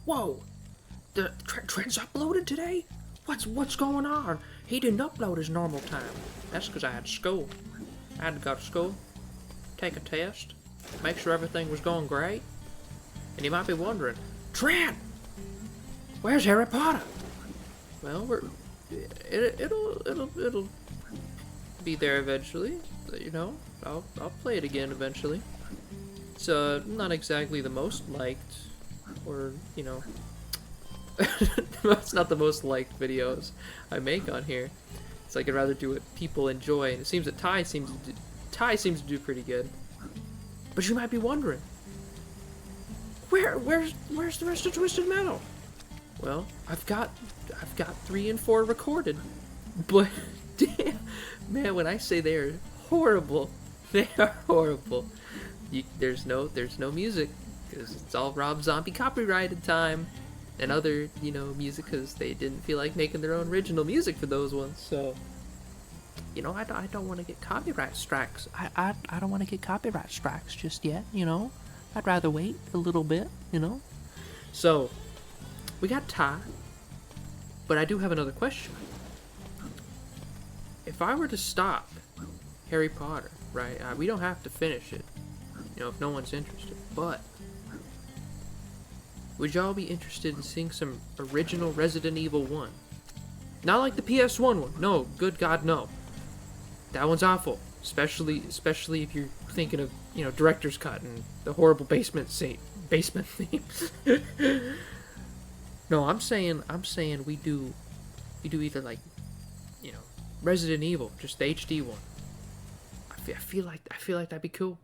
Whoa! The Trent's uploaded today? What's going on? He didn't upload his normal time. That's because I had school. I had to go to school, take a test, make sure everything was going great. And you might be wondering, Trent, where's Harry Potter? Well, it'll be there eventually. You know, I'll play it again eventually. It's not exactly the most liked, or you know, it's not the most liked videos I make on here. It's like I'd rather do what people enjoy, and it seems that Ty seems to do pretty good. But you might be wondering, where's the rest of Twisted Metal? Well, I've got 3 and 4 recorded, but damn, man, when I say they're horrible, they are horrible. There's no music because it's all Rob Zombie copyrighted time, and other music because they didn't feel like making their own original music for those ones. So I don't want to get copyright strikes. I don't want to get copyright strikes just yet. I'd rather wait a little bit. So we got Ty, but I do have another question. If I were to stop Harry Potter, right? We don't have to finish it, if no one's interested. But would y'all be interested in seeing some original Resident Evil 1? Not like the PS1 one. No, good God, no. That one's awful. Especially if you're thinking of, director's cut and the horrible basement theme. No, I'm saying we do either like, Resident Evil, just the HD one. I feel like that'd be cool.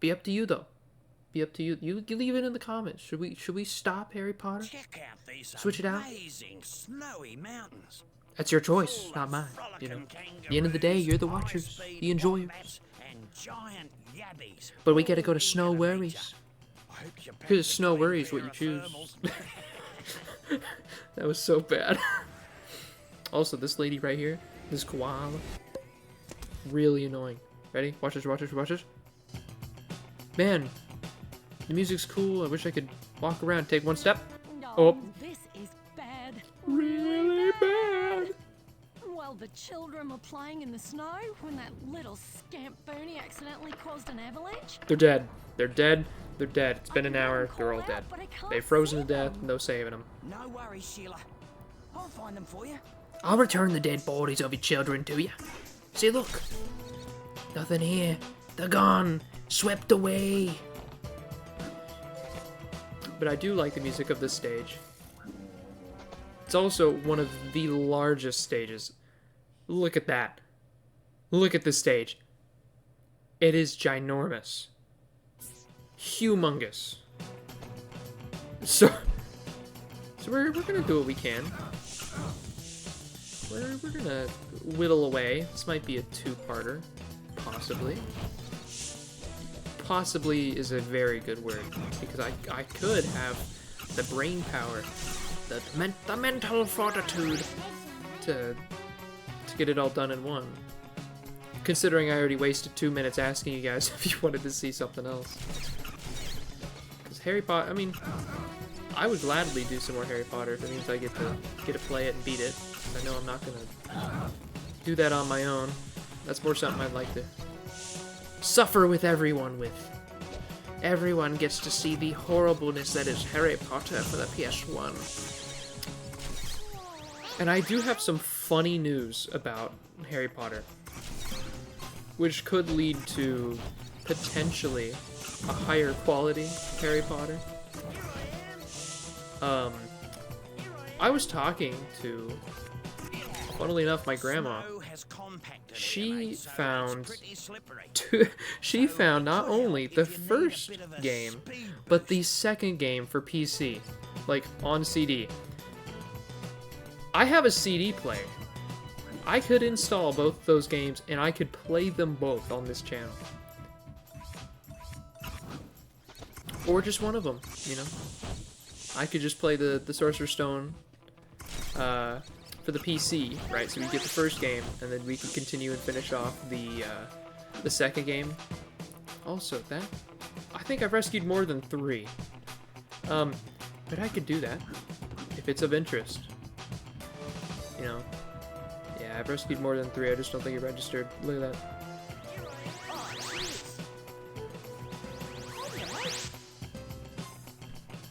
Be up to you though. Be up to you. You leave it in the comments. Should we stop Harry Potter? Check out these Switch it out. amazing snowy mountains. That's your choice, not mine. At the end of the day, you're the watchers, the enjoyers. And giant yabbies. But we gotta go to Snow Worries. Because Snow Worries what you choose. That was so bad. Also, this lady right here, this koala, really annoying. Ready? Watch this. Man, the music's cool. I wish I could walk around, take one step. Oh. This is bad. Really bad. While the children were playing in the snow when that little scamp Bernie accidentally caused an avalanche. They're dead. It's been an hour. They're all dead. They've frozen to death. No saving them. No worries, Sheila. I'll find them for you. I'll return the dead bodies of your children to you. See, look. Nothing here. They're gone. Swept away. But I do like the music of this stage. It's also one of the largest stages. Look at that. Look at this stage. It is ginormous. Humongous. So we're gonna do what we can. We're gonna whittle away. This might be a 2-parter, possibly. Possibly is a very good word, because I could have the brain power, the mental fortitude to get it all done in one. Considering I already wasted 2 minutes asking you guys if you wanted to see something else. Because Harry Potter, I mean, I would gladly do some more Harry Potter if it means I get to play it and beat it. I know I'm not gonna do that on my own. That's more something I'd like to suffer with everyone with. Everyone gets to see the horribleness that is Harry Potter for the PS1. And I do have some funny news about Harry Potter, which could lead to potentially a higher quality Harry Potter. I was talking to, funnily enough, my grandma. She found not only the first game, but the second game for PC, like on CD. I have a CD player. I could install both those games and I could play them both on this channel. Or just one of them, I could just play the Sorcerer's Stone for the PC, right? So we get the first game, and then we can continue and finish off the second game. Also, I think I've rescued more than 3. But I could do that if it's of interest. You know. Yeah, I've rescued more than 3. I just don't think it registered. Look at that.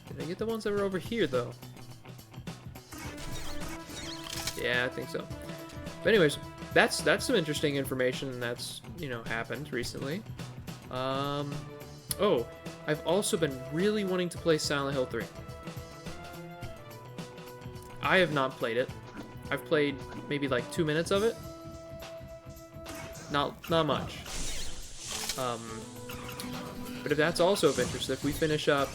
Did I get the ones that were over here, though? Yeah, I think so. But anyways, that's some interesting information that's, you know, happened recently. Oh, I've also been really wanting to play Silent Hill 3. I have not played it. I've played maybe like 2 minutes of it. Not much. But if that's also of interest, if we finish up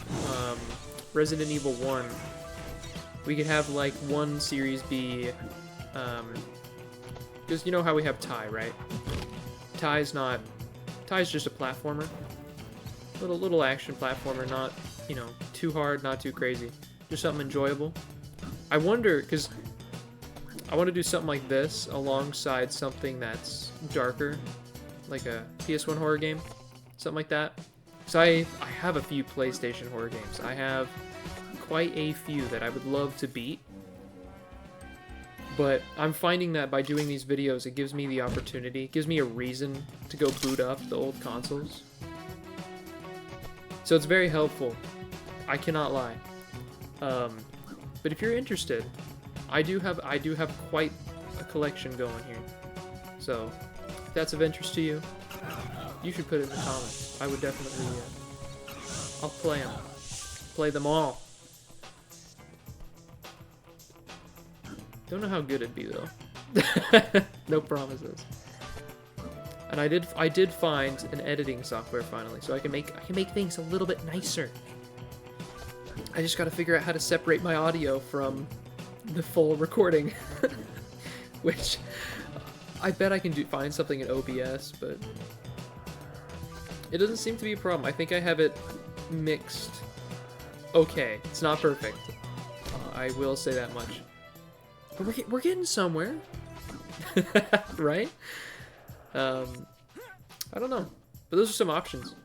Resident Evil 1, we could have like one Series B, because you know how we have Ty, right? Ty's just a platformer. Little action platformer, not, you know, too hard, not too crazy. Just something enjoyable. I wonder, because I want to do something like this alongside something that's darker, like a PS1 horror game, something like that. So I have a few PlayStation horror games. I have quite a few that I would love to beat. But I'm finding that by doing these videos, it gives me the opportunity, gives me a reason to go boot up the old consoles. So it's very helpful. I cannot lie. But if you're interested, I do have quite a collection going here. So if that's of interest to you, you should put it in the comments. I would definitely. I'll play them. Play them all. Don't know how good it'd be though. No promises. And I did find an editing software finally, so I can make things a little bit nicer. I just gotta figure out how to separate my audio from the full recording, which I bet I can find something in OBS, but it doesn't seem to be a problem. I think I have it mixed. Okay, it's not perfect. I will say that much. But we're getting somewhere, right? I don't know, but those are some options,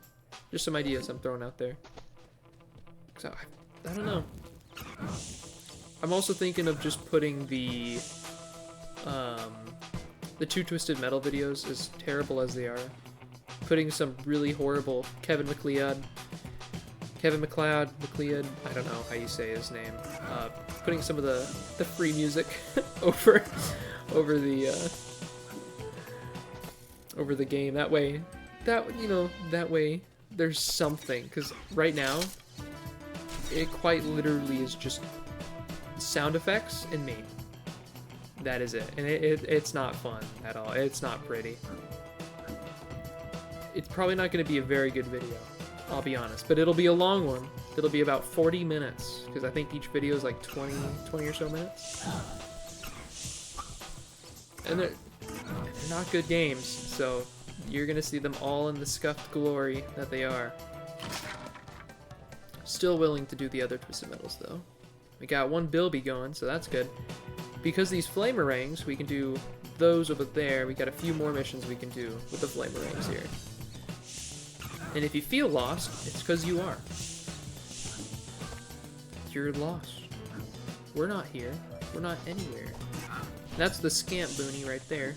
just some ideas I'm throwing out there. So I don't know. I'm also thinking of just putting the Two Twisted Metal videos, as terrible as they are, putting some really horrible Kevin MacLeod, I don't know how you say his name, putting some of the free music over the game. That way there's something, because right now it quite literally is just sound effects and me. That is it, and it's not fun at all. It's not pretty. It's probably not going to be a very good video, I'll be honest, but it'll be a long one. It'll be about 40 minutes, because I think each video is like 20 or so minutes. And they're not good games, so you're going to see them all in the scuffed glory that they are. Still willing to do the other Twisted Metals, though. We got one Bilby going, so that's good. Because these Flamerangs, we can do those over there. We got a few more missions we can do with the Flamerangs here. And if you feel lost, it's because you are. You're lost. We're not here. We're not anywhere. That's the Scamp Boonie right there.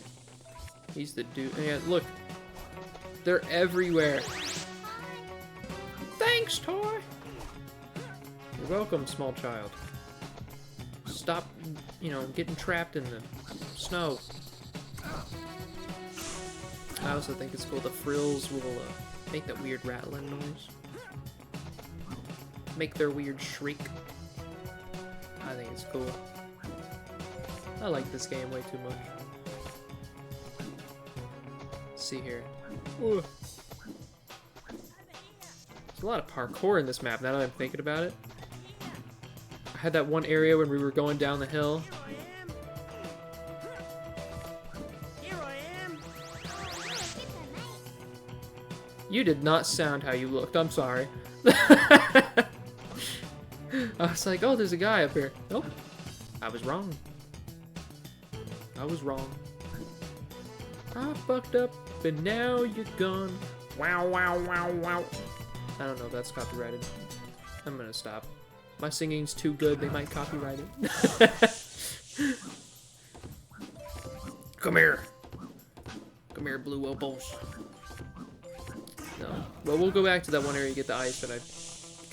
He's the dude. Yeah, look. They're everywhere. Thanks, toy! You're welcome, small child. Stop, getting trapped in the snow. I also think it's cool. The frills will make that weird rattling noise. Make their weird shriek. I think it's cool. I like this game way too much. Let's see here. Ooh. There's a lot of parkour in this map now that I'm thinking about it. I had that one area when we were going down the hill. Here I am. You did not sound how you looked. I'm sorry. I was like, oh, there's a guy up here. Nope. I was wrong. I was wrong. I fucked up, and now you're gone. Wow, wow, wow, wow. I don't know if that's copyrighted. I'm gonna stop. my singing's too good, they might copyright it. Come here. Come here, blue opals. No. Well, we'll go back to that one area to get the ice, but I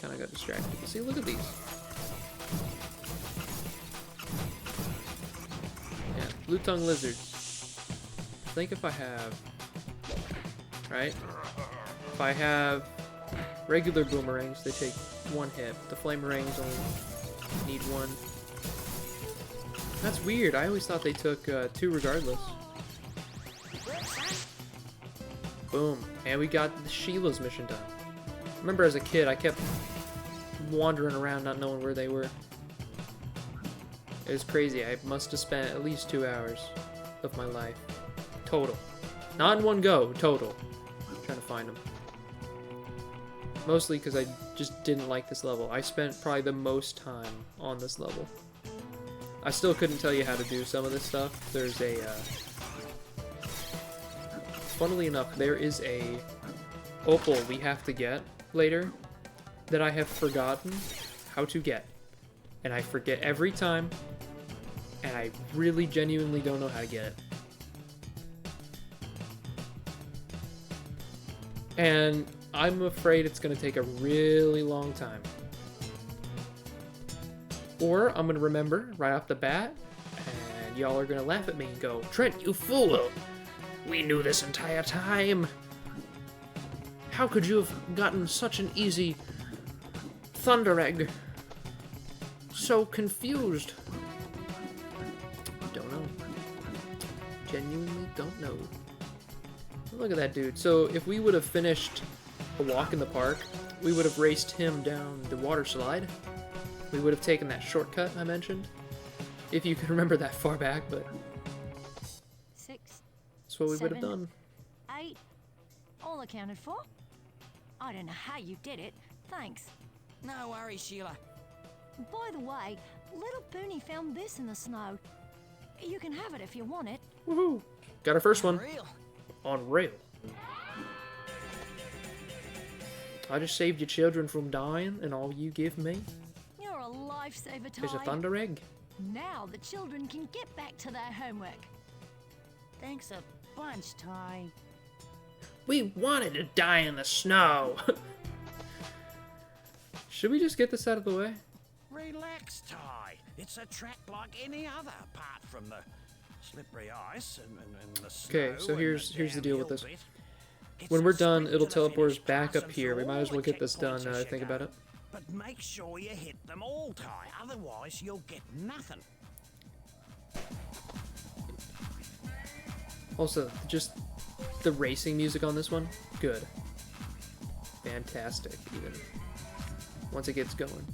kind of got distracted. See, look at these. Yeah, blue-tongue lizards. Think if I have... Right? If I have regular boomerangs, they take 1 hit. The flamerangs only need 1. That's weird. I always thought they took 2 regardless. Boom. And we got the Sheila's mission done. Remember as a kid, I kept wandering around not knowing where they were. It was crazy. I must have spent at least 2 hours of my life. Total. Not in one go, total. Trying to find them. Mostly because I just didn't like this level. I spent probably the most time on this level. I still couldn't tell you how to do some of this stuff. There's a... Funnily enough, there is a opal we have to get later that I have forgotten how to get. And I forget every time, and I really genuinely don't know how to get it. And I'm afraid it's going to take a really long time. Or I'm going to remember right off the bat, and y'all are going to laugh at me and go, Trent, you fool! We knew this entire time! How could you have gotten such an easy Thunder Egg? So confused. Don't know. Genuinely don't know. Look at that dude. So if we would have finished a walk in the park, we would have raced him down the water slide. We would have taken that shortcut I mentioned. If you can remember that far back, but 6, that's what we would have 7, done. 8, all accounted for. I don't know how you did it. Thanks. No worries, Sheila. By the way, little Booney found this in the snow. You can have it if you want it. Woohoo! Got our first one. Real. Unreal. I just saved your children from dying, and all you give me You're a lifesaver, Ty. is a Thunder Egg. Now the children can get back to their homework. Thanks a bunch, Ty. We wanted to die in the snow. Should we just get this out of the way? Relax, Ty. It's a track like any other, apart from the slippery ice and the snow. Okay, so and here's the deal with downhill this. bit. It's When a we're done, sprint it'll to the teleport us finish, back up passing here. We through might as all well the get this done checkpoints now that as I you think go. about it. But make sure you hit them all, Ty. Otherwise, you'll get nothing. Also, just the racing music on this one, good. Fantastic, even. Once it gets going.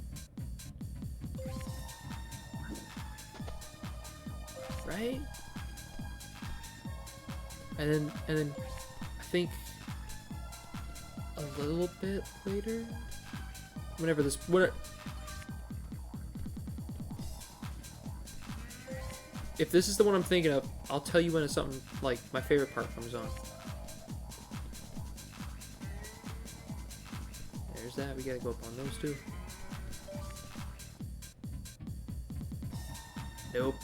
Right? And then I think a little bit later, whenever this, if this is the one I'm thinking of, I'll tell you when it's something like my favorite part comes on. There's that. We gotta go up on those two. Nope.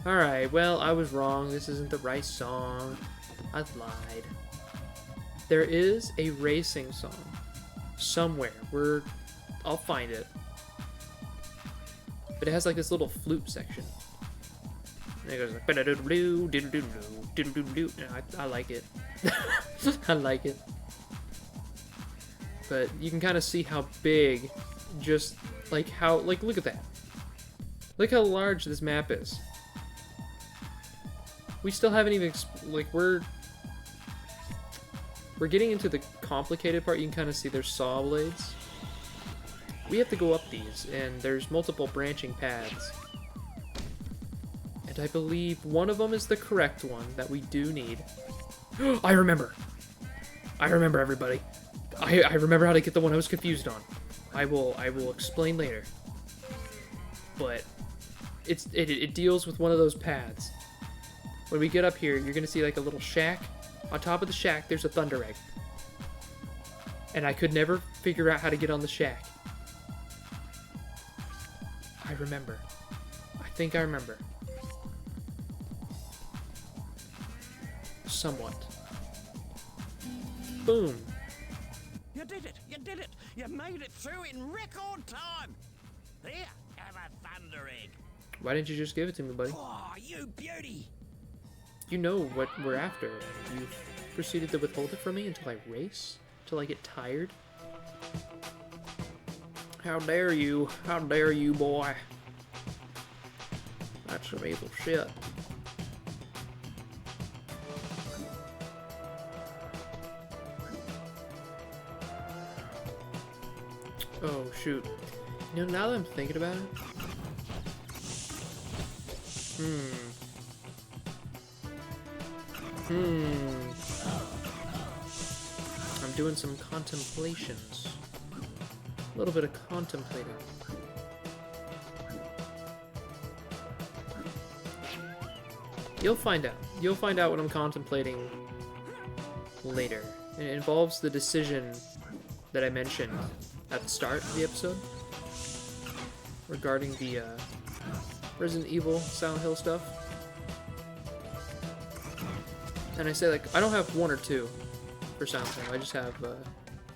Alright, well, I was wrong. This isn't the right song. I lied. There is a racing song somewhere. I'll find it. But it has like this little flute section. And it goes like, I like it. I like it. But you can kind of see how big, just like how, like, look at that. Look how large this map is. We still haven't even, we're getting into the complicated part. You can kind of see there's saw blades. We have to go up these, and there's multiple branching paths. And I believe one of them is the correct one that we do need. I remember! I remember, everybody. I remember how to get the one I was confused on. I will explain later. But it deals with one of those paths. When we get up here, you're gonna see like a little shack. On top of the shack, there's a Thunder Egg. And I could never figure out how to get on the shack. I remember. I think I remember. Somewhat. Boom. You did it! You did it! You made it through in record time! Here, have a thunder egg. Why didn't you just give it to me, buddy? Oh, you beauty! You know what we're after. You've proceeded to withhold it from me until I race? Until I get tired? How dare you? How dare you, boy? That's some evil shit. Oh, shoot. You know, now that I'm thinking about it... I'm doing some contemplations. A little bit of contemplating. You'll find out. You'll find out what I'm contemplating later. And it involves the decision that I mentioned at the start of the episode regarding the Resident Evil Silent Hill stuff. And I say, like, I don't have 1 or 2 for Silent Hill. I just have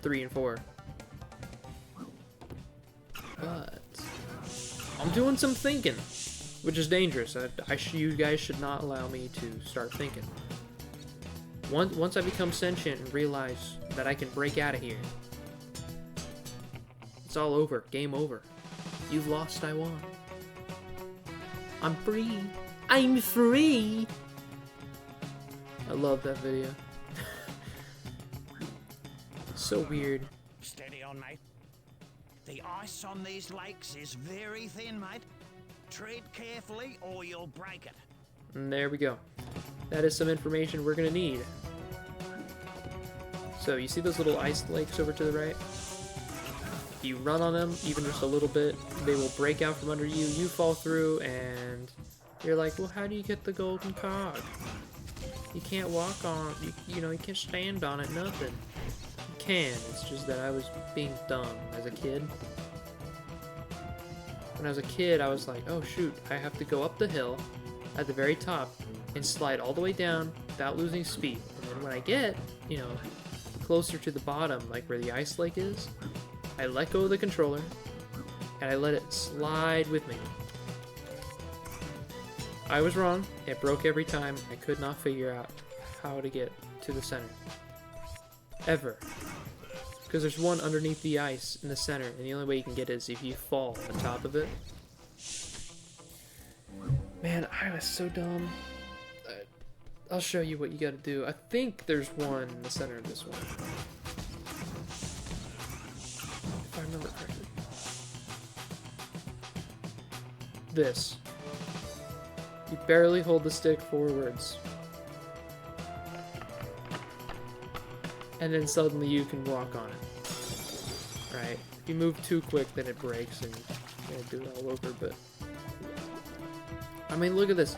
3 and 4. But I'm doing some thinking, which is dangerous. You guys should not allow me to start thinking. Once I become sentient and realize that I can break out of here, it's all over. Game over. You've lost, I won. I'm free. I'm free! I love that video. So weird. Steady on, mate. The ice on these lakes is very thin, mate. Tread carefully or you'll break it. And there we go. That is some information we're gonna need. So, you see those little ice lakes over to the right? If you run on them, even just a little bit, they will break out from under you, you fall through, and you're like, well, how do you get the golden cog? You can't walk on, you know, you can't stand on it, nothing. You can, it's just that I was being dumb as a kid. When I was a kid, I was like, oh shoot, I have to go up the hill at the very top and slide all the way down without losing speed. And then when I get, you know, closer to the bottom, like where the ice lake is, I let go of the controller and I let it slide with me. I was wrong. It broke every time. I could not figure out how to get to the center. Ever. Because there's one underneath the ice in the center, and the only way you can get it is if you fall on top of it. Man, I was so dumb. I'll show you what you gotta do. I think there's one in the center of this one. If I remember correctly. This. You barely hold the stick forwards. And then suddenly you can walk on it. Right? If you move too quick, then it breaks and you gotta do it all over, but... I mean, look at this.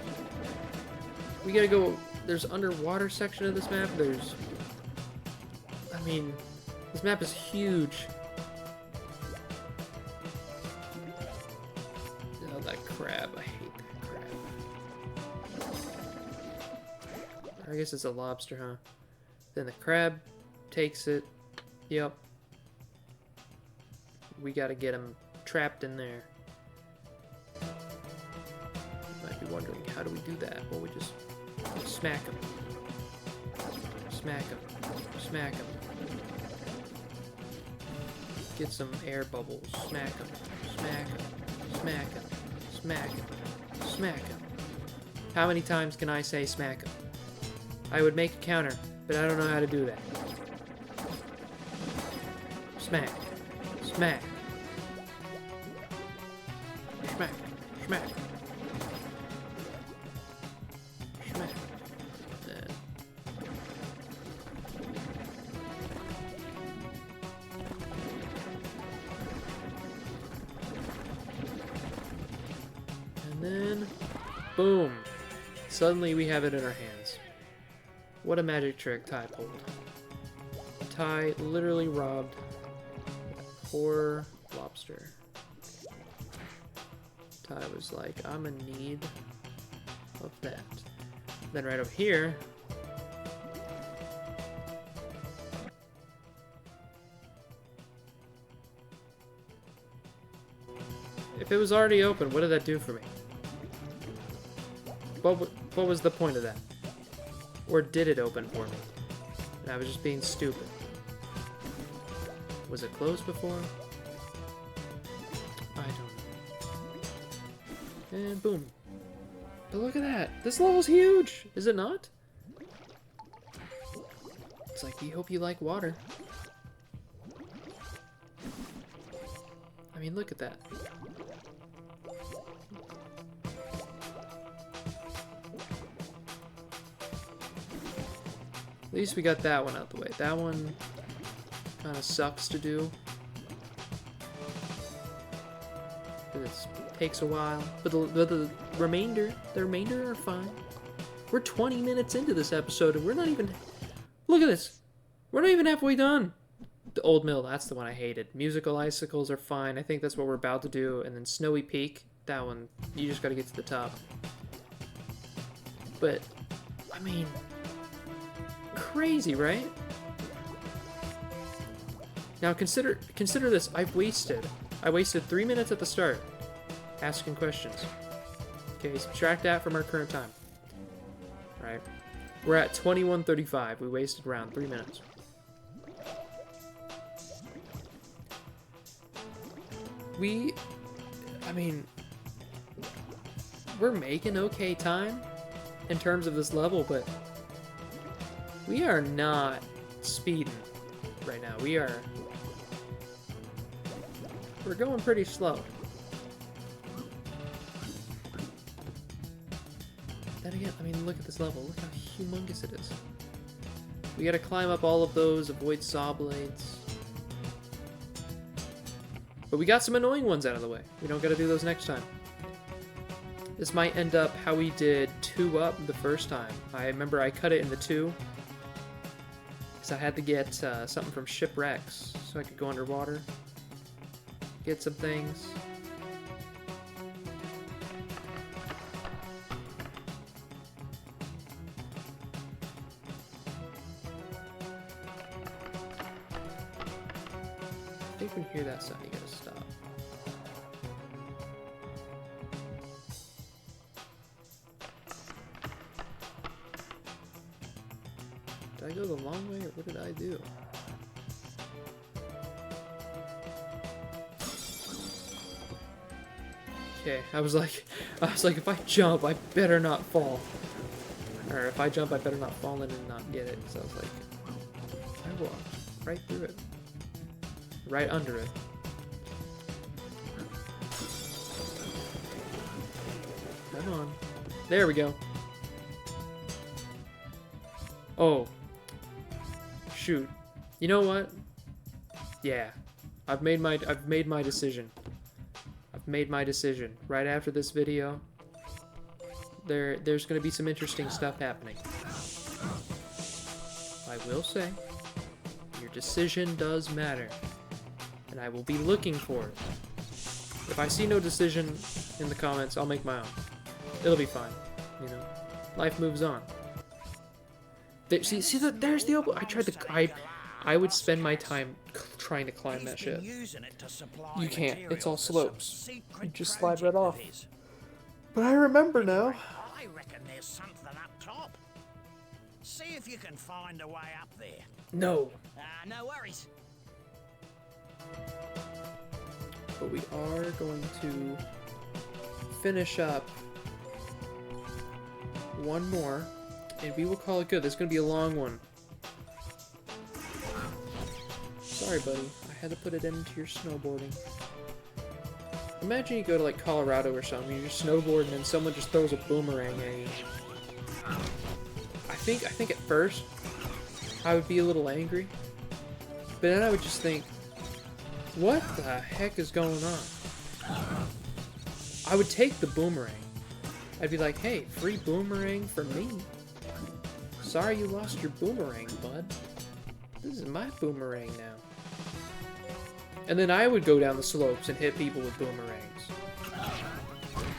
We gotta go... There's underwater section of this map, there's... I mean, this map is huge. Oh, that crab. I hate that crab. I guess it's a lobster, huh? Then the crab takes it. Yep. We gotta get him trapped in there. You might be wondering, how do we do that? Well, we just smack him. Smack him. Smack him. Get some air bubbles. Smack him. Smack him. Smack him. Smack him. Smack him. How many times can I say smack him? I would make a counter, but I don't know how to do that. Smack. Smack. Smack. Smack. Smack. And then, boom. Suddenly we have it in our hands. What a magic trick Ty pulled. Ty literally robbed that poor lobster. Ty was like, I'm in need of that. Then right over here, if it was already open, what did that do for me? What was the point of that? Or did it open for me? And I was just being stupid. Was it closed before? I don't know. And boom. But look at that. This level's huge. Is it not? It's like, we hope you like water. I mean, look at that. At least we got that one out the way. That one kind of sucks to do. It takes a while. But the remainder are fine. We're 20 minutes into this episode and we're not even... Look at this. We're not even halfway done. The Old Mill, that's the one I hated. Musical Icicles are fine. I think that's what we're about to do. And then Snowy Peak, that one, you just gotta get to the top. But, I mean... Crazy, right? Now consider this. I wasted 3 minutes at the start asking questions. Okay, subtract that from our current time. Right? We're at 21:35. We wasted around 3 minutes. I mean, we're making okay time in terms of this level, but we are not speeding right now. We're going pretty slow. Then again, I mean, look at this level. Look how humongous it is. We gotta climb up all of those, avoid saw blades. But we got some annoying ones out of the way. We don't gotta do those next time. This might end up how we did 2 up the first time. I remember I cut it into 2. Because I had to get something from shipwrecks so I could go underwater. Get some things. I think when you hear that sound, you gotta stop. Did I go the long way, or what did I do? Okay, I was like, if I jump, I better not fall. Or if I jump, I better not fall in and not get it. So I was like, I walked right through it. Right under it. Come on. There we go. Oh. Shoot. You know what? Yeah. I've made my decision. I've made my decision. Right after this video, there's going to be some interesting stuff happening. I will say, your decision does matter. And I will be looking for it. If I see no decision in the comments, I'll make my own. It'll be fine. You know, life moves on. There's the open. I would spend my time trying to climb that shit. You can't. It's all slopes. You just slide right off. But I remember now. I reckon there's something up top. See if you can find a way up there. No. No worries. But we are going to finish up one more, and we will call it good. This is going to be a long one. Sorry, buddy. I had to put it into your snowboarding. Imagine you go to, like, Colorado or something, you're just snowboarding and someone just throws a boomerang at you. I think at first, I would be a little angry. But then I would just think, what the heck is going on? I would take the boomerang. I'd be like, hey, free boomerang for me. Sorry you lost your boomerang, bud. This is my boomerang now. And then I would go down the slopes and hit people with boomerangs.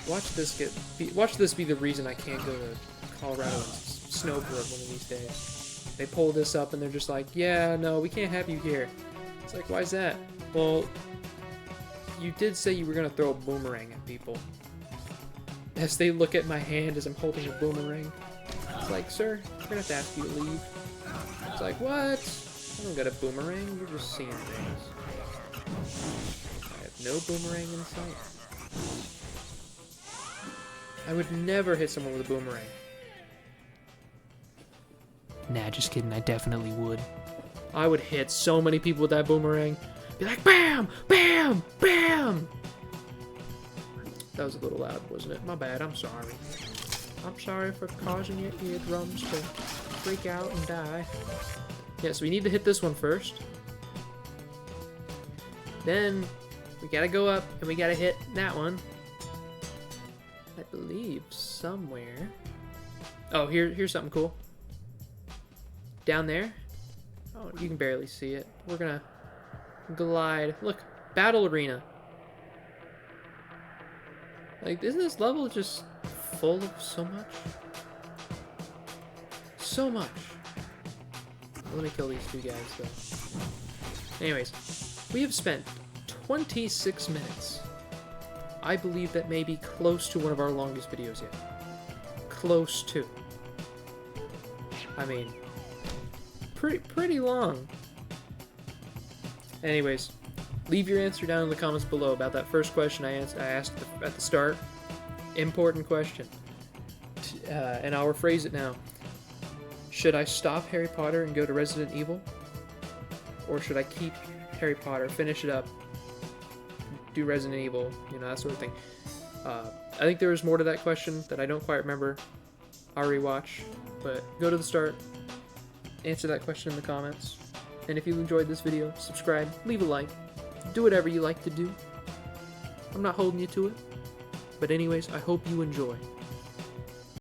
Watch this be the reason I can't go to Colorado and snowboard one of these days. They pull this up and they're just like, yeah, no, we can't have you here. It's like, why is that? Well, you did say you were gonna throw a boomerang at people. As they look at my hand as I'm holding a boomerang. It's like, sir, we're gonna have to ask you to leave. It's like, what? I don't got a boomerang, you're just seeing things. I have no boomerang in sight. I would never hit someone with a boomerang. Nah, just kidding, I definitely would. I would hit so many people with that boomerang. Be like, bam! Bam! Bam! That was a little loud, wasn't it? My bad, I'm sorry. I'm sorry for causing your eardrums to freak out and die. Yeah, so we need to hit this one first. Then, we gotta go up and we gotta hit that one. I believe somewhere. Oh, here's something cool. Down there. Oh, you can barely see it. We're gonna glide. Look, battle arena. Like, isn't this level just full of so much? So much. Let me kill these two guys, though. Anyways, we have spent 26 minutes. I believe that may be close to one of our longest videos yet. Close to. I mean, pretty long. Anyways, leave your answer down in the comments below about that first question I asked at the start. Important question. And I'll rephrase it now. Should I stop Harry Potter and go to Resident Evil? Or should I keep Harry Potter, finish it up, do Resident Evil, you know, that sort of thing? I think there was more to that question that I don't quite remember. I'll rewatch, but go to the start, answer that question in the comments, and if you enjoyed this video, subscribe, leave a like, do whatever you like to do. I'm not holding you to it, but anyways, I hope you enjoy.